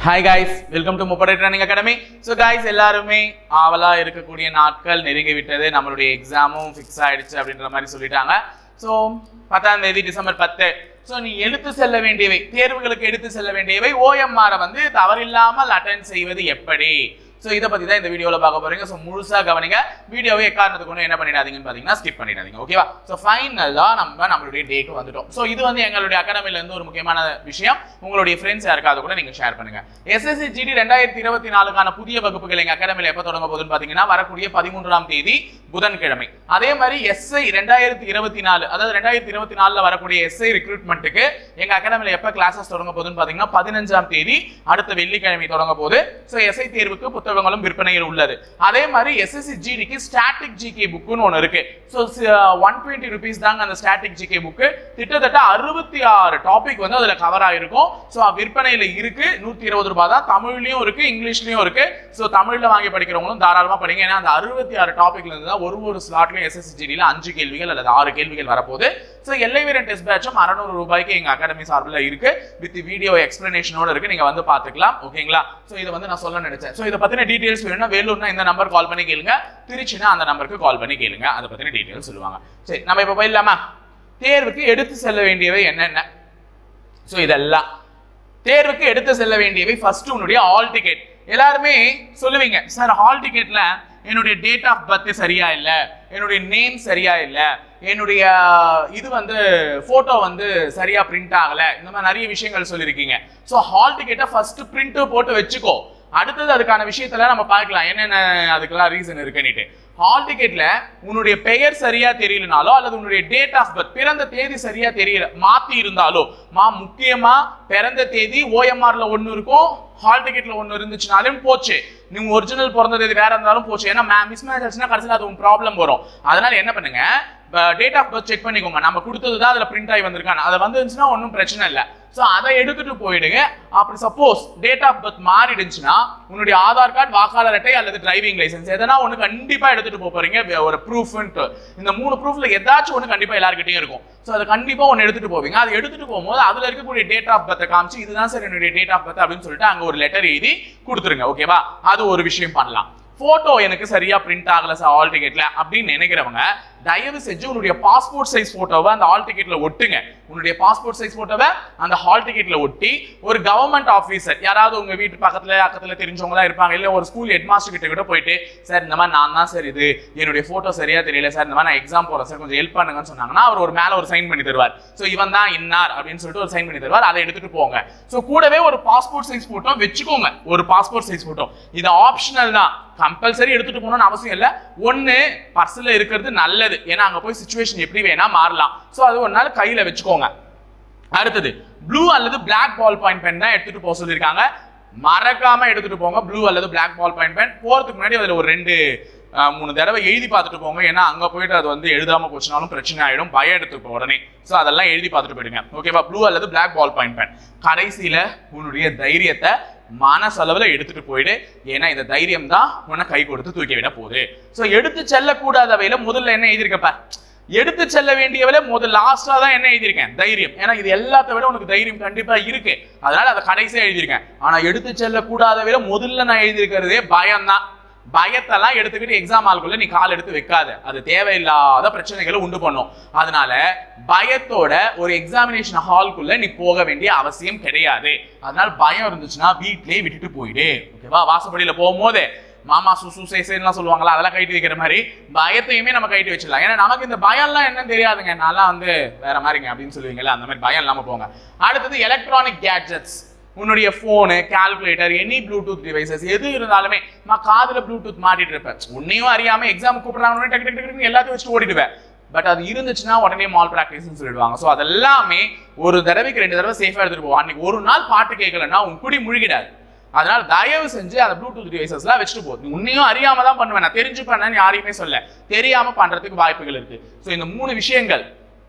Hi guys, welcome to Moped Training Academy. So guys, எல்லாருமே ஆவலா இருக்கக்கூடிய நாட்கள் நெருங்கி விட்டது. நம்மளுடைய எக்ஸாமும் ஃபிக்ஸ் ஆயிடுச்சு அப்படின்ற மாதிரி சொல்லிட்டாங்க. ஸோ 10ஆம் தேதி டிசம்பர் 10. ஸோ நீ எடுத்து செல்ல வேண்டியவை, தேர்வுகளுக்கு எடுத்து செல்ல வேண்டியவை OMR வந்து தவறில்லாமல் அட்டென்ட் செய்வது எப்படி? ஸோ இதை பற்றி தான் இந்த வீடியோவில் பார்க்க போறீங்க. ஸோ முழுசாக கவனிங்க. வீடியோவை எக்காரணத்துக்கு ஒன்று என்ன பண்ணிடாதீங்கன்னு பார்த்தீங்கன்னா ஸ்கிப் பண்ணிடாதீங்க. ஓகேவா? ஸோ ஃபைனலாக நம்மளுடைய டேக்கு வந்துட்டோம். ஸோ இது வந்து எங்களுடைய அகாடமிலேருந்து ஒரு முக்கியமான விஷயம். உங்களுடைய ஃப்ரெண்ட்ஸ் யாருக்காவது கூட நீங்கள் ஷேர் பண்ணுங்க. SSC GD 2024 புதிய வகுப்புகள் எங்கள் அகாடமியில் எப்போ தொடங்க போகுதுன்னு பார்த்தீங்கன்னா வரக்கூடிய 13ஆம் தேதி புதன்கிழமை. அதே மாதிரி SI 2024 அதாவது 2024 வரக்கூடிய SI ரெக்ரூட்மெண்ட்டுக்கு எங்கள் அகாடமியில் எப்போ கிளாஸஸ் தொடங்க போகுதுன்னு பார்த்தீங்கன்னா 15ஆம் தேதி அடுத்த வெள்ளிக்கிழமை தொடங்க போகுது. ஸோ SI தேர்வுக்கு புத்தகங்களும் விற்பனையில் உள்ளது. அதே மாதிரி SSC GDக்கு ஸ்டாட்டிக் ஜிகே புக்குன்னு ஒன்று இருக்கு. ஸோ 120 rupees தாங்க அந்த ஸ்டாட்டிக் ஜிகே புக்கு. கிட்டத்தட்ட 66 டாபிக் வந்து அதில் கவர் ஆகிருக்கும். ஸோ விற்பனையில் இருக்கு. 120 ரூபாய் தான். தமிழ்லையும் இருக்கு, இங்கிலீஷ்லையும் இருக்கு. ஸோ தமிழில் வாங்கி படிக்கிறவங்களும் தாராளமாக படிங்க. ஏன்னா அந்த 66 டாபிக்ல இருந்து தான் ஒரு ஸ்லாட்லையும் SSC GDல 5 கேள்விகள் அல்லது 6 கேள்விகள் வரப்போகுது. ஸோ எல்லை வீரன் டெஸ்ட் பேட்சும் 600 ரூபாய்க்கு எங்க அகாடமி சார்பில் இருக்கு. வித் வீடியோ எக்ஸ்பிளனேஷனோட இருக்கு. நீங்க வந்து பாத்துக்கலாம். ஓகேங்களா? ஸோ இதை வந்து நான் சொல்ல நினைச்சேன். ஸோ இதை பத்தின டீடைல்ஸ் வேணும்னா வேலூர்னா இந்த நம்பர் கால் பண்ணி கேளுங்க. திருச்சினா அந்த நம்பருக்கு கால் பண்ணி கேளுங்க. அதை பத்தின டீடைல்ஸ் சொல்லுவாங்க. சரி, நம்ம இப்ப போயிடலாமா? தேர்வுக்கு எடுத்து செல்ல வேண்டியவை என்னென்ன? ஸோ இதெல்லாம் தேர்வுக்கு எடுத்து செல்ல வேண்டியவை. ஃபர்ஸ்ட் உன்னுடைய ஹால் டிக்கெட். எல்லாருமே சொல்லுவீங்க, சார் ஹால் டிக்கெட்ல என்னுடைய டேட் ஆஃப் பர்த் சரியா இல்ல, என்னுடைய நேம் சரியா இல்ல, என்னுடைய இது வந்து போட்டோ வந்து சரியா பிரிண்ட் ஆகல, இந்த மாதிரி நிறைய விஷயங்கள் சொல்லியிருக்கீங்க. ஸோ ஹால் டிக்கெட்டை ஃபர்ஸ்ட் பிரிண்ட் போட்டு வச்சுக்கோ. அடுத்தது அதுக்கான விஷயத்துல நம்ம பார்க்கலாம் என்னென்ன அதுக்கெல்லாம் ரீசன் இருக்குன்னுட்டு. ஹால் டிக்கெட்ல உன்னுடைய பெயர் சரியா தெரியலனாலோ அல்லது உன்னுடைய டேட் ஆஃப் பர்த் பிறந்த தேதி சரியா தெரியல மாத்தி இருந்தாலோ, முக்கியமா பிறந்த தேதி OMRல ஒன்னு இருக்கும், ஹால் டிக்கெட்ல ஒன்னு இருந்துச்சுனாலும் போச்சு. நீங்க ஒரிஜினல் பிறந்த தேதி வேற இருந்தாலும் போச்சு. ஏன்னா மிஸ் மேட்ச் ஆச்சுன்னா கடைசியில் அது ப்ராப்ளம் வரும். அதனால என்ன பண்ணுங்க, டேட் ஆஃப் பர்த் செக் பண்ணிக்கோங்க. நம்ம கொடுத்தது தான் அதுல பிரிண்ட் ஆகி வந்திருக்காங்க. அதை வந்துருந்துச்சுன்னா ஒன்றும் பிரச்சனை இல்லை. ஸோ அதை எடுத்துட்டு போயிடுங்க. அப்படி சப்போஸ் டேட் ஆஃப் பர்த் மாறிடுச்சுன்னா உன்னுடைய ஆதார் கார்டு, வாக்காளர் அட்டை அல்லது டிரைவிங் லைசன்ஸ் எதனா ஒன்று கண்டிப்பா எடுத்துட்டு போறீங்க. ஒரு ப்ரூஃப்ன்ட்டு இந்த 3 ப்ரூஃப்ல ஏதாச்சும் ஒன்று கண்டிப்பா எல்லாருக்கிட்டையும் இருக்கும். ஸோ அதை கண்டிப்பா ஒன்று எடுத்துட்டு போவீங்க. அதை எடுத்துட்டு போகும்போது அதுல இருக்கக்கூடிய டேட் ஆஃப் பர்த்தை காமிச்சு இதுதான் சார் என்னுடைய டேட் ஆஃப் பர்த் அப்படின்னு சொல்லிட்டு அங்க ஒரு லெட்டர் எழுதி கொடுத்துருங்க. ஓகேவா? அது ஒரு விஷயம் பண்ணலாம். போட்டோ எனக்கு சரியா பிரிண்ட் ஆகல சார் ஹால் டிக்கெட்ல அப்படின்னு நினைக்கிறவங்க தயவு செஞ்சு உன்னுடைய பாஸ்போர்ட் சைஸ் போட்டோவை அந்த ஹால் டிக்கெட்ல ஒட்டுங்க. உன்னுடைய பாஸ்போர்ட் சைஸ் போட்டோவை அந்த ஹால் டிக்கெட்ல ஒட்டி ஒரு கவர்மெண்ட் ஆஃபீஸர் யாராவது உங்க வீட்டு பக்கத்துல தெரிஞ்சவங்களா இருப்பாங்க, இல்ல ஒரு ஸ்கூல் ஹெட் மாஸ்டர் கிட்ட கூட போயிட்டு சார் இந்த மாதிரி நான் தான் சார் இது என்னுடைய போட்டோ சரியா தெரியல சார், இந்த மாதிரி நான் எக்ஸாம் போறேன் சார் கொஞ்சம் ஹெல்ப் பண்ணுங்கன்னு சொன்னாங்கன்னா அவர் ஒரு மேல ஒரு சைன் பண்ணி தருவார். ஸோ இவன் தான் இன்னார் அப்படின்னு சொல்லிட்டு ஒரு சைன் பண்ணி தருவார். அதை எடுத்துட்டு போங்க. ஸோ கூடவே ஒரு பாஸ்போர்ட் சைஸ் போட்டோ வச்சுக்கோங்க. ஒரு பாஸ்போர்ட் சைஸ் போட்டோ இது ஆப்ஷனல் தான், கம்பல்சரி எடுத்துட்டு போகணும்னு அவசியம் இல்லை. ஒன்னு பர்ஸ்ல இருக்கிறது நல்லது. ஏன்னா அங்க போய் சிச்சுவேஷன் எப்படி வேணா மாறலாம். சோ அது ஒரு நாள் கையில வச்சுக்கோங்க. அடுத்தது ப்ளூ அல்லது பிளாக் பால் பாயிண்ட் பென் தான் எடுத்துட்டு போக சொல்லியிருக்காங்க. மறக்காம எடுத்துட்டு போங்க ப்ளூ அல்லது பிளாக் பால் பாயிண்ட் பென். போறதுக்கு முன்னாடி அதுல ஒரு 2-3 தடவை எழுதி பார்த்துட்டு போங்க. ஏன்னா அங்க போயிட்டு அது வந்து எழுதாம போச்சுனாலும் பிரச்சனை ஆயிடும், பயம் எடுத்துப்போம் உடனே. ஸோ அதெல்லாம் எழுதி பார்த்துட்டு போயிடுங்க. ஓகேவா? ப்ளூ அல்லது பிளாக் பால் பாயிண்ட் பென். கடைசியில உன்னுடைய தைரியத்தை மனசளவுல எடுத்துட்டு போயிடு. ஏன்னா இந்த தைரியம் தான் உன்னை கை கொடுத்து தூக்கி விட போகுது. ஸோ எடுத்து செல்லக்கூடாதவையில முதல்ல என்ன எழுதியிருக்கப்ப, எடுத்து செல்ல வேண்டியவளை முதல் லாஸ்டா தான் என்ன எழுதியிருக்கேன், தைரியம். ஏன்னா இது எல்லாத்த விட உனக்கு தைரியம் கண்டிப்பா இருக்கு, அதனால அதை கடைசியா எழுதியிருக்கேன். ஆனா எடுத்து செல்லக்கூடாதவையில முதல்ல நான் எழுதியிருக்கிறதே பயம் தான். பயத்தெல்லாம் எடுத்துக்கிட்டு எக்ஸாம் ஹாலுக்குள்ள நீ கால் எடுத்து வைக்காத, அது தேவையில்லாத பிரச்சனைகளை உண்டு பண்ணும். அதனால பயத்தோட ஒரு எக்ஸாமினேஷன் ஹாலுக்குள்ள நீ போக வேண்டிய அவசியம் கிடையாது. அதனால பயம் இருந்துச்சுன்னா வீட்லயே விட்டுட்டு போயிடு. ஓகேவா? வாசப்படியில போகும்போது மாமா சுசேசேன்னு சொல்லுவாங்களா, அதெல்லாம் கைட்டு வைக்கிற மாதிரி பயத்தையுமே நம்ம கைட்டு வச்சிடலாம். ஏன்னா நமக்கு இந்த பயம்லாம் என்னன்னு தெரியாதுங்க, நல்லா வந்து வேற மாதிரிங்க அப்படின்னு சொல்லுவீங்கல்ல, அந்த மாதிரி பயம் இல்லாம போங்க. அடுத்தது எலக்ட்ரானிக் கேட்ஜெட்ஸ். உன்னுடைய போனு, கால்குலேட்டர், எனி ப்ளூடூத் டிவைசஸ் எது இருந்தாலுமே நான் காதுல ப்ளூடூத் மாட்டிட்டு இருப்பேன். உன்னையும் அறியாம எக்ஸாம் கூப்பிடுறாங்க டக்கு டக்கு டக்கு எல்லாத்தையும் வச்சுட்டு ஓடிடுவேன். பட் அது இருந்துச்சுன்னா உடனே மால் பிராக்டிஸ்னு சொல்லிடுவாங்க. ஸோ அதெல்லாமே ஒரு தடவைக்கு 2 தடவை சேஃபா எடுத்துட்டு போவோம். அன்னைக்கு ஒரு நாள் பாட்டு கேட்கலன்னா உன் குடி முழுகிடாது. அதனால தயவு செஞ்சு அந்த ப்ளூடூத் டிவைசஸ்லாம் வச்சுட்டு போகுது. உன்னையும் அறியாம தான் பண்ணுவேன், நான் தெரிஞ்சு பண்ணேன்னு யாரையுமே சொல்ல, தெரியாம பண்றதுக்கு வாய்ப்புகள் இருக்கு. ஸோ இந்த 3 விஷயங்கள்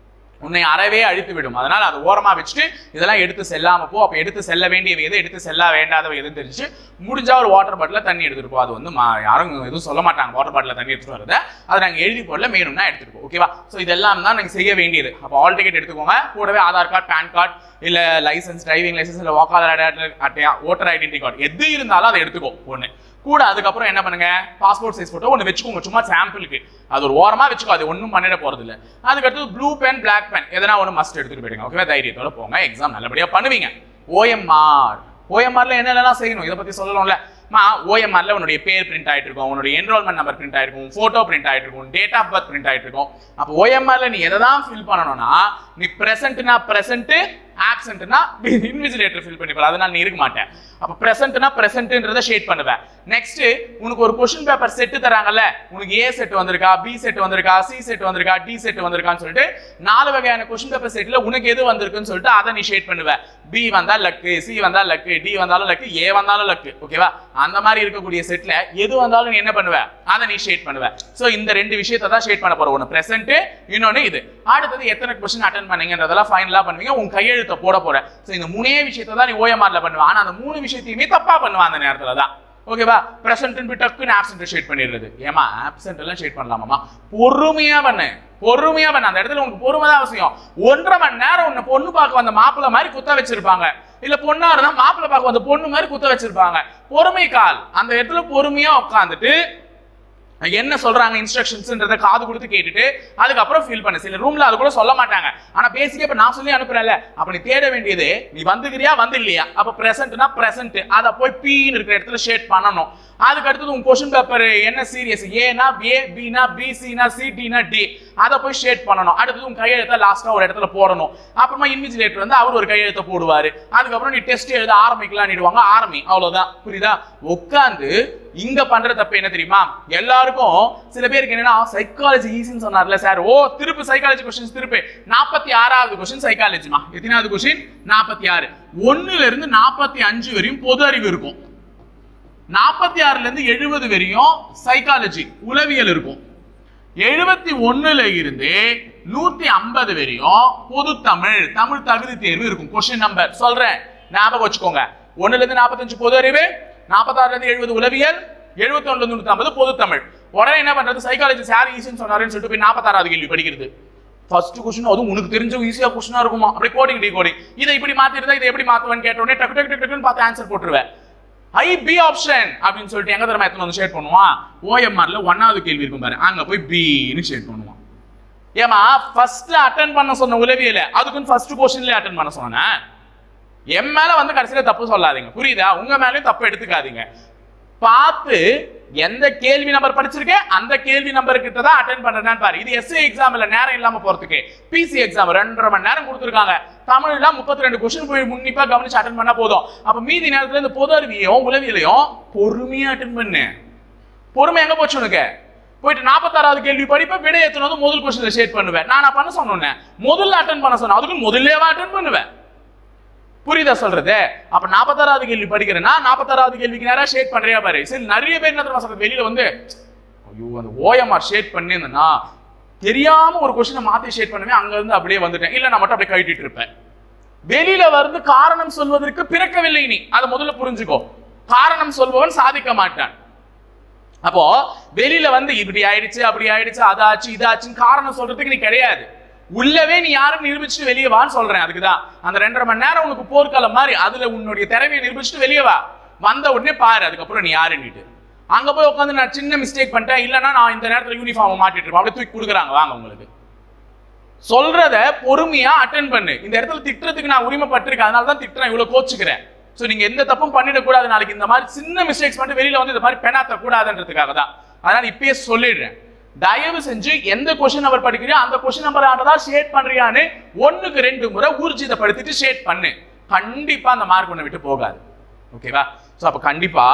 உன்னை அறவே அழித்து விடும். அதனால அதை ஓரமா வச்சுட்டு இதெல்லாம் எடுத்து செல்லாம போ. அப்ப எடுத்து செல்ல வேண்டியவை எது, எடுத்து செல்ல வேண்டாதவை எதுன்னு தெரிஞ்சு முடிஞ்சா ஒரு வாட்டர் பாட்டில தண்ணி எடுத்துட்டு போ. அது வந்து யாரும் எதுவும் சொல்ல மாட்டாங்க வாட்டர் பாட்டில தண்ணி எடுத்துட்டு வரத, அதை நாங்க எழுதி போடல, வேணும்னா எடுத்துட்டு போ. ஓகேவா? ஸோ இதெல்லாம் தான் நாங்க செய்ய வேண்டியது. அப்போ ஆல் டிக்கெட் எடுத்துக்கோங்க, கூடவே ஆதார் கார்டு, பேன் கார்டு, இல்ல லைசன்ஸ், டிரைவிங் லைசன்ஸ், இல்ல வாக்காளர் அட்டையா, ஓட்டர் ஐடென்டி கார்டு எது இருந்தாலும் அதை எடுத்துக்கோ ஒண்ணு. கூட அதுக்கப்புறம் என்ன பண்ணுங்க, பாஸ்போர்ட் சைஸ் போட்டோ ஒன்று வச்சுக்கோங்க, சும்மா சாம்பிளுக்கு. அது ஒரு ஓரமா வச்சுக்கோ, அது ஒன்றும் பண்ணிட போறது இல்லை. அதுக்கடுத்து ப்ளூ பென், பிளாக் பென் எதனா ஒன்று மஸ்ட் எடுத்துட்டு போயிடுங்க. ஓகேவா? தைரியத்தோட போங்க, எக்ஸாம் நல்லபடியா பண்ணுவீங்க. ஓஎம்ஆர்ல என்னெல்லாம் செய்யணும் இதை பத்தி சொல்லணும்ல. ஓஎம்ஆர்ல உன்னுடைய பேர் பிரிண்ட் ஆயிட்டு இருக்கும், உன்னுடைய என்ரோல்மெண்ட் நம்பர் பிரிண்ட் ஆயிருக்கும், போட்டோ பிரிண்ட் ஆயிட்டு இருக்கும், டேட் ஆஃப் பர்த் பிரிண்ட் ஆயிட்டு இருக்கும். அப்போ ஓஎம்ஆர்ல நீ எதை தான் ஃபில் பண்ணணும்னா, நீ பிரசன்ட்னா பிரசன்ட், ஆப்சென்ட்னா இன்விஜிலேட்டர் ஃபில் பண்ணிப்பா. அதனால நீ இருக்க மாட்டேன். அப்ப பிரசன்ட்னா பிரசன்ட்ன்றத ஷேட் பண்ணுவேன். நெக்ஸ்ட் உனக்கு ஒரு क्वेश्चन பேப்பர் செட் தராங்கல்ல, உனக்கு ஏ செட் வந்திருக்கா, பி செட் வந்திருக்கா, சி செட் வந்திருக்கா, டி செட் வந்திருக்கான்னு சொல்லிட்டு 4 வகையான क्वेश्चन பேப்பர் செட்ல உனக்கு எது வந்திருக்குன்னு சொல்லிட்டு அதை நீ ஷேட் பண்ணுவ. பி வந்தா லக்கு, சி வந்தா லக்கு, டி வந்தாலும் லக்கு, ஏ வந்தாலும் லக்கு. ஓகேவா? அந்த மாதிரி இருக்கக்கூடிய செட்ல எது வந்தாலும் நீ என்ன பண்ணுவ, அதை நீ ஷேட் பண்ணுவ. சோ இந்த ரெண்டு விஷயத்தை தான் ஷேட் பண்ண போறோம். ஒன்னு பிரசன்ட், இன்னொன்னு இது. அடுத்தது எத்தனை क्वेश्चन அட்டெண்ட் பண்ணீங்கன்றதெல்லாம் ஃபைனலா பண்ணுவீங்க, உன் கையெழுத்தை போட போற. சோ இந்த மூணே விஷயத்தை தான் நீ ஓஎம்ஆர்ல பண்ணுவ. ஆனா அந்த மூணு விஷயத்தையுமே தப்பா பண்ணுவா அந்த நேரத்துல தான். ஓகேவா? பிரசன்ட் டக்குன்னு ஆப்சென்ட் ஷேட் பண்ணிடுறது. ஏமா ஆப்சென்ட் எல்லாம் ஷேட் பண்ணலாமாமா? பொறுமையா பண்ணு, பொறுமையா பண்ண. அந்த இடத்துல உனக்கு பொறுமை தான் அவசியம். 1.5 மணி நேரம் உன்னை பொண்ணு பார்க்க வந்த மாப்பிள்ளை மாதிரி குத்த வச்சிருப்பாங்க, இல்ல பொண்ணா இருந்தா மாப்பிள்ளை பார்க்க வந்த பொண்ணு மாதிரி குத்த வச்சிருப்பாங்க. பொறுமை கால். அந்த இடத்துல பொறுமையா உட்காந்துட்டு என்ன சொல்றாங்க இன்ஸ்ட்ரக்ஷன்ஸ்ன்றத காது கொடுத்து கேட்டுட்டு அதுக்கப்புறம் ஃபீல் பண்ணு. சில ரூம்ல அது கூட சொல்ல மாட்டாங்க, ஆனா பேசிக்கா இப்ப நான் சொல்லி அனுப்புறேன்ல, அப்ப நீ தேட வேண்டியது நீ வந்துக்கிறியா வந்து இல்லையா. அப்ப பிரசன்ட்னா பிரசன்ட், அதை போய் பீன்னு இருக்கிற இடத்துல ஷேட் பண்ணணும். அதுக்கு அடுத்தது உங்க क्वेश्चन பேப்பர் என்ன சீரியஸ், ஏனா ஏ, பினா பி, சினா சி, டினா டி, அதை போய் ஷேட் பண்ணணும். அடுத்தது உங்க கையெழுத்த லாஸ்டா ஒரு இடத்துல போடணும். அப்புறமா இன்விஜிலேட்டர் வந்து அவர் ஒரு கையெழுத்த போடுவாரு. அதுக்கப்புறம் நீ டெஸ்ட் எழுத ஆரம்பிக்கலாம்னுடுவாங்க, ஆரம்பி. அவ்வளவுதான். புரியுதா? உட்காந்து இங்க பண்ற தப்பு என்ன தெரியுமா, எல்லாருக்கும் சில பேருக்கு என்னன்னா சைக்காலஜி ஈஸின்னு சொன்னார்ல சார், ஓ திருப்பு சைக்காலஜி क्वेश्चंस திருப்பு. 46வது क्वेश्चन சைக்காலஜிமா. எத்தனாவது क्वेश्चन? 46. 1ல இருந்து 45 வரையும் பொது அறிவு இருக்கும். 46ல இருந்து 70 வரையும் சைக்காலஜி உளவியல் இருக்கும். 71ல இருந்து 150 வரையும் பொது தமிழ், தமிழ் தகுதி தேர்வு இருக்கும். क्वेश्चन நம்பர் சொல்றேன், ஞாபகம் வச்சுக்கோங்க. 1ல இருந்து 45 பொது அறிவு, 46ல இருந்து 70 உளவியல், 71ல இருந்து 150 பொது தமிழ். உடனே என்ன பண்றது, சைக்காலஜி சார் ஈஸின்னு சொன்னாருன்னு சொல்லிட்டு போய் 46வது கேள்வி படிக்கிறது. ஃபர்ஸ்ட் क्वेश्चन அதுவும் உனக்கு தெரிஞ்ச ஈஸியா क्वेश्चनா இருக்குமா, அப்படி கோடிங் டி கோடிங். இதை இப்படி மாத்திருந்தா இதை எப்படி மாத்துவேன்னு கேட்ட உடனே டக்கு டக்கு டக்குன்னு பார்த்து ஆன்சர் போட்டுருவேன். ஐ பி ஆப்ஷன் அப்படின்னு சொல்லிட்டு எங்க தரமா எத்தனை வந்து ஷேட் பண்ணுவான், ஓஎம்ஆர்ல 1வது கேள்வி இருக்கும் பாரு, அங்க போய் பின்னு ஷேட் பண்ணுவான். ஏமா ஃபர்ஸ்ட் அட்டெண்ட் பண்ண சொன்ன உளவியல அதுக்குன்னு ஃபர்ஸ்ட் क्वेश्चनலயே அட்டெண்ட் பண்ண சொன்னேன். என் மேல வந்து கடைசியில தப்பு சொல்லாதீங்க, புரியுதா? உங்க மேலயும் தப்பு எடுத்துக்காதீங்க. பார்த்து எந்த கேள்வி நம்பர் படிச்சிருக்கேன் அந்த கேள்வி நம்பர் கிட்ட தான் அட்டெண்ட் பண்றேன்னு பாரு. இது எஸ்ஏ எக்ஸாம் இல்ல, நேரம் இல்லாம போறதுக்கு. பிசி எக்ஸாம் 2.5 மணி நேரம் கொடுத்துருக்காங்க. தமிழ்ல 32 क्वेश्चन போய் உன்னிப்பா கவனிச்சு அட்டெண்ட் பண்ணா போதும். அப்ப மீதி நேரத்துல இந்த பொது அறிவியையும் உளவியலையும் பொறுமையா அட்டெண்ட் பண்ணு. பொறுமை எங்க போச்சு உனக்கு? போயிட்டு 46வது கேள்வி படிப்ப விடை எத்தனை வந்து முதல் क्वेश्चनல ஷேட் பண்ணுவேன். நான் பண்ண சொன்னேன், முதல்ல அட்டெண்ட் பண்ண சொன்னேன், அதுக்கு முதல்லயே அட்டெண்ட் பண்ணுவேன். புரியுதா சொல்றது? அப்ப 46வது கேள்வி படிக்கிறேன்னா 46வது கேள்விக்கு நேரா ஷேட் பண்றியா பாரு. சரி, நிறைய பேர் என்ன சொல்றது, வெளியில வந்து ஐயோ அந்த ஓஎம்ஆர் ஷேட் பண்ணிருந்தேன்னா தெரியாம ஒரு क्वेश्चन மாத்தி ஷேட் பண்ணுவேன், அங்க இருந்து அப்படியே வந்துட்டேன், இல்ல நான் மட்டும் அப்படியே கட்டிட்டு இருப்பேன். வெளியில வந்து காரணம் சொல்வதற்கு பிறக்கவில்லை நீ, அதை முதல்ல புரிஞ்சுக்கோ. காரணம் சொல்பவன் சாதிக்க மாட்டான். அப்போ வெளியில வந்து இப்படி ஆயிடுச்சு அப்படி ஆயிடுச்சு அதாச்சு இதாச்சுன்னு காரணம் சொல்றதுக்கு நீ கிடையாது. உள்ளவே நீ யாரும் நிரூபிச்சுட்டு வெளியே வான்னு சொல்றேன். அதுக்குதான் அந்த 2.5 மணி நேரம் உனக்கு போர்க்காலம் மாதிரி, அதுல உன்னுடைய திறமையை நிரூபிச்சுட்டு வெளியே வா. வந்த உடனே பாரு அதுக்கப்புறம் நீ யாருன்னுட்டு. அங்க போய் உட்காந்து நான் சின்ன மிஸ்டேக் பண்ணிட்டேன், இல்லைன்னா நான் இந்த நேரத்துல யூனிஃபார்ம் மாட்டிட்டு இருப்பேன், அப்படியே தூக்கி கொடுக்குறாங்க வாங்க. உங்களுக்கு சொல்றத பொறுமையா அட்டெண்ட் பண்ணு. இந்த இடத்துல திட்டுறதுக்கு நான் உரிமைப்பட்டிருக்கேன், அதனால தான் திட்டுறேன், இவ்வளவு கோச்சுக்கிறேன். ஸோ நீங்க எந்த தப்பும் பண்ணிடக்கூடாது. நாளைக்கு இந்த மாதிரி சின்ன மிஸ்டேக்ஸ் பண்ணிட்டு வெளியில வந்து இந்த மாதிரி பெணாத்த கூடாதுன்றதுக்காக தான். அதனால இப்பயே சொல்லிடுறேன், தயவு செஞ்சு எந்த क्वेश्चन நம்பர் படிக்கிறியோ அந்த क्वेश्चन நம்பர் ஆனதா ஷேட் பண்றியான்னு 1க்கு 2 முறை ஊர்ஜிதப்படுத்திட்டு ஷேட் பண்ணு. கண்டிப்பா அந்த மார்க் ஒண்ணு விட்டு போகாது. ஓகேவா? சோ அப்ப கண்டிப்பா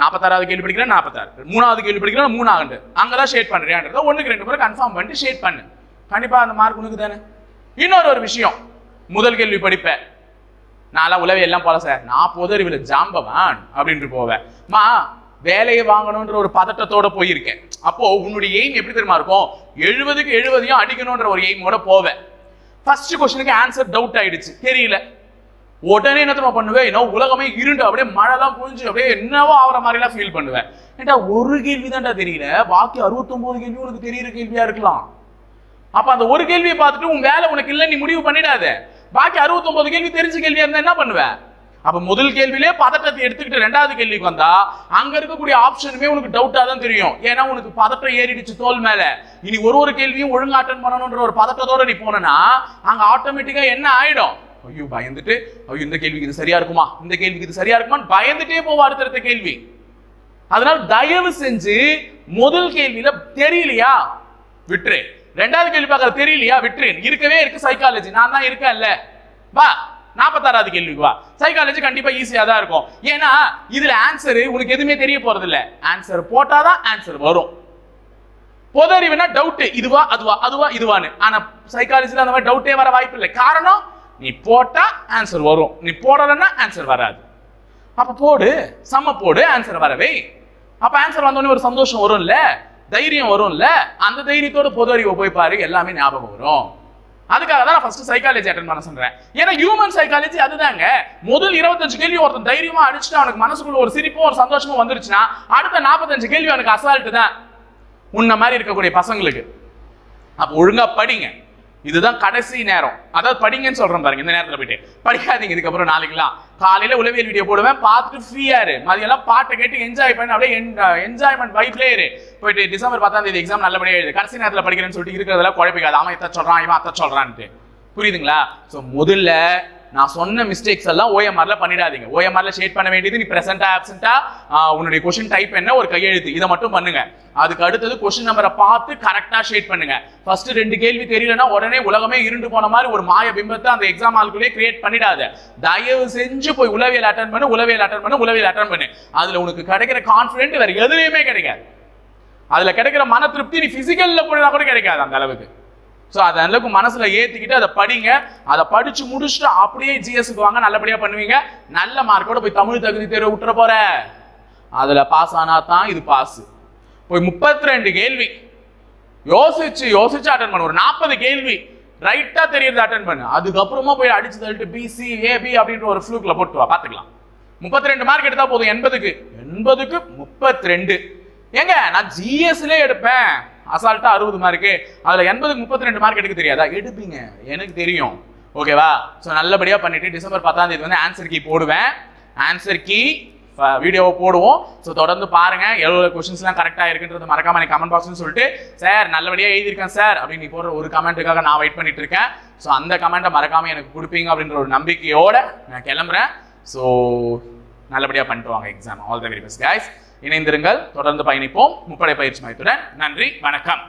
46வது கேள்வி படிக்கிறேன் 46, 3வது கேள்வி படிக்கிறேன் 3 அங்கதான் ஷேட் பண்றியான்றத 1க்கு 2 முறை கன்ஃபார்ம் பண்ணிட்டு ஷேட் பண்ணு. கண்டிப்பா அந்த மார்க் உனக்கு தானே. இன்னொரு விஷயம், முதல் கேள்வி படிப்பேன், நான் உளவே எல்லாம் போல சார், நான் பொது அறிவுல ஜாம்பவான் அப்படின்ட்டு போவேன். வேலையை வாங்கணும்ன்ற ஒரு பதட்டத்தோட போயிருக்கேன். அப்போ உன்னுடைய எய்ம் எப்படி தெரியுமா இருக்கும், 70க்கு 70 அடிக்கணும்ன்ற ஒரு எய்மோட போவேன். ஃபர்ஸ்ட் क्वेश्चनக்கு ஆன்சர் டவுட் ஆயிடுச்சு, தெரியல. உடனே என்ன பண்ணுவேன், என்ன உலகமே இருண்டு அப்படியே மழைலாம் புரிஞ்சு அப்படியே என்னவோ ஆகிற மாதிரிலாம் ஃபீல் பண்ணுவேன். ஏன்டா ஒரு கேள்வி தான்டா தெரியல, பாக்கி 69 கேள்வி உனக்கு தெரியுற கேள்வியா இருக்கலாம். அப்ப அந்த ஒரு கேள்வியை பார்த்துட்டு உன் வேலை உனக்கு இல்லை நீ முடிவு பண்ணிடாத. பாக்கி 69 கேள்வி தெரிஞ்ச கேள்வியா இருந்தா என்ன பண்ணுவேன்? அப்ப முதல் கேள்வியிலே பதட்டத்தை எடுத்துக்கிட்டு ரெண்டாவது கேள்விக்கு வந்தா அங்க இருக்கக்கூடிய ஆப்ஷனுமே உனக்கு டவுட்டா தான் தெரியும். ஏன்னா உனக்கு பதட்டம் ஏறிடுச்சு தோல் மேல. இனி ஒரு கேள்வியும் ஒழுங்கா அட்டெண்ட் பண்ணணும்ன்ற ஒரு பதட்டத்தோட நீ போனா அங்க ஆட்டோமேட்டிக்கா என்ன ஆயிடும், ஐயோ பயந்துட்டு ஐயோ இந்த கேள்விக்கு இது சரியா இருக்குமா, இந்த கேள்விக்கு இது சரியா இருக்குமான்னு பயந்துட்டே போவா அடுத்த கேள்வி. அதனால தயவு செஞ்சு முதல் கேள்வியில தெரியலையா விட்டுரு, ரெண்டாவது கேள்வி பார்க்க தெரியலையா விட்டுரு. இருக்கவே இருக்கு சைக்காலஜி, நான் தான் இருக்கேன்ல, வா 46வது கேள்விக்கு வா. சைக்காலஜி கண்டிப்பா ஈஸியா தான் இருக்கும். ஏன்னா இதுல ஆன்சர் உனக்கு எதுவுமே தெரிய போறது இல்ல, ஆன்சர் போட்டாதான் ஆன்சர் வரும். பொது அறிவுனா டவுட், இதுவா அதுவா அதுவா இதுவான்னு. ஆனா சைக்காலஜில அந்த மாதிரி டவுட்டே வர வாய்ப்பு இல்லை. காரணம் நீ போட்டா ஆன்சர் வரும், நீ போடலன்னா ஆன்சர் வராது. அப்ப போடு, சம போடு, ஆன்சர் வரவே. அப்ப ஆன்சர் வந்தோடனே ஒரு சந்தோஷம் வரும்ல, தைரியம் வரும்ல. அந்த தைரியத்தோட பொது அறிவை போய் பாரு, எல்லாமே ஞாபகம் வரும். அதுக்காக தான் நான் ஃபர்ஸ்ட் சைக்காலஜி அட்டெண்ட் பண்ண சொல்றேன். ஏன்னா ஹியூமன் சைக்காலஜி அதுதாங்க. முதல் 25 கேள்வி ஒருத்தன் தைரியமா அடிச்சுட்டு அவனுக்கு மனசுக்குள்ள ஒரு சிரிப்பும் ஒரு சந்தோஷமும் வந்துருச்சுன்னா அடுத்த 45 கேள்வி அவனுக்கு அசால்ட்டு தான் உன்ன மாதிரி இருக்கக்கூடிய பசங்களுக்கு. அப்ப ஒழுங்கா படிங்க, இதுதான் கடைசி நேரம். அதாவது படிங்கன்னு சொல்றேன் பாருங்க, இந்த நேரத்தில் போயிட்டு படிக்காதீங்க. இதுக்கப்புறம் நாளைக்குலாம் காலையில உளவியல் வீடியோ போடுவேன், பார்த்துட்டு ஃப்ரீயா இரு. மதியெல்லாம் பாட்டை கேட்டு என்ஜாய் பண்ணி அப்படியே என்ஜாய்மெண்ட் வைப்லேயே இரு. போயிட்டு டிசம்பர் 10ஆம் தேதி எக்ஸாம் நல்லபடியா எழுது. கடைசி நேரத்தில் படிக்கிறேன்னு சொல்லிட்டு இருக்கிறதெல்லாம் குழப்பிக்காது. அவன் இத்த சொல்றான், இவன் அத்த சொல்றான்ட்டு. புரியுதுங்களா? ஸோ முதல்ல நான் சொன்ன மிஸ்டேக்ஸ் எல்லாம் ஓஎம்ஆர்ல பண்ணிடாதீங்க. ஓஎம்ஆர்ல ஷேட் பண்ண வேண்டியது நீ பிரசன்டா ஆப்சென்டா, உன்னுடைய கொஸ்டின் டைப் என்ன, ஒரு கையெழுத்து, இதை மட்டும் பண்ணுங்க. அதுக்கு அடுத்தது கொஸ்டின் நம்பரை பார்த்து கரெக்டா ஷேட் பண்ணுங்க. ஃபர்ஸ்ட் 2 கேள்வி தெரியலன்னா உடனே உலகமே இருண்டு போன மாதிரி ஒரு மாய பிம்பத்தை அந்த எக்ஸாம் ஆளுக்குள்ளே கிரியேட் பண்ணிடாத. தயவு செஞ்சு போய் உளவியல் அட்டன் பண்ணு, உளவியல் அட்டன் பண்ணு, உளவியல் அட்டன் பண்ணு. அதுல உனக்கு கிடைக்கிற கான்ஃபிடென்ட் வேற எதுலையுமே கிடைக்காது. அதுல கிடைக்கிற மன திருப்தி நீ பிசிக்கல்ல போனா கூட கிடைக்காது அந்த அளவுக்கு. ஸோ அதை அளவுக்கு மனசுல ஏத்திக்கிட்டு அதை படிங்க. அதை படிச்சு முடிச்சுட்டு அப்படியே ஜிஎஸ்க்கு வாங்க, நல்லபடியா பண்ணுவீங்க. நல்ல மார்க்கோட போய் தமிழ் தகுதி தேர்வு விட்டுற போற, அதுல பாஸ் ஆனா தான் இது பாஸ். போய் 32 கேள்வி யோசிச்சு அட்டன் பண்ணு. ஒரு 40 கேள்வி ரைட்டா தெரியறது அட்டன் பண்ணு. அதுக்கப்புறமா போய் அடிச்சு தள்ளிட்டு பிசி ஏபி அப்படின்ற ஒரு ஃப்ளூக்ல போட்டு வா, பாத்துக்கலாம். 32 மார்க் எடுத்தா போதும். 80க்கு 32. ஏங்க நான் ஜிஎஸ்ல எடுப்பேன் அசால்ட்டா 60 மார்க்கு, அதுல 80க்கு 32 மார்க் எடுக்க தெரியாதா? எடுப்பீங்க, எனக்கு தெரியும். ஓகேவா? ஸோ நல்லபடியா பண்ணிட்டு டிசம்பர் 10ஆம் தேதி வந்து ஆன்சர் கீ போடுவேன். ஆன்சர் கீ வீடியோவை போடுவோம். ஸோ தொடர்ந்து பாருங்க. எவ்வளோ கொஸ்டின்ஸ்லாம் கரெக்டாக இருக்குன்றது மறக்காம நீ கமெண்ட் பாக்ஸ்னு சொல்லிட்டு, சார் நல்லபடியாக எழுதியிருக்கேன் சார் அப்படின்னு நீ போடுற ஒரு கமெண்ட்டுக்காக நான் வெயிட் பண்ணிட்டு இருக்கேன். ஸோ அந்த கமெண்ட்டை மறக்காம எனக்கு கொடுப்பீங்க அப்படின்ற ஒரு நம்பிக்கையோட நான் கிளம்புறேன். ஸோ நல்லபடியாக பண்ணிட்டு வாங்க exam. All the very best guys. இணைந்திருங்கள், தொடர்ந்து பயணிப்போம் முப்படை பயிற்சி மையத்துடன். நன்றி, வணக்கம்.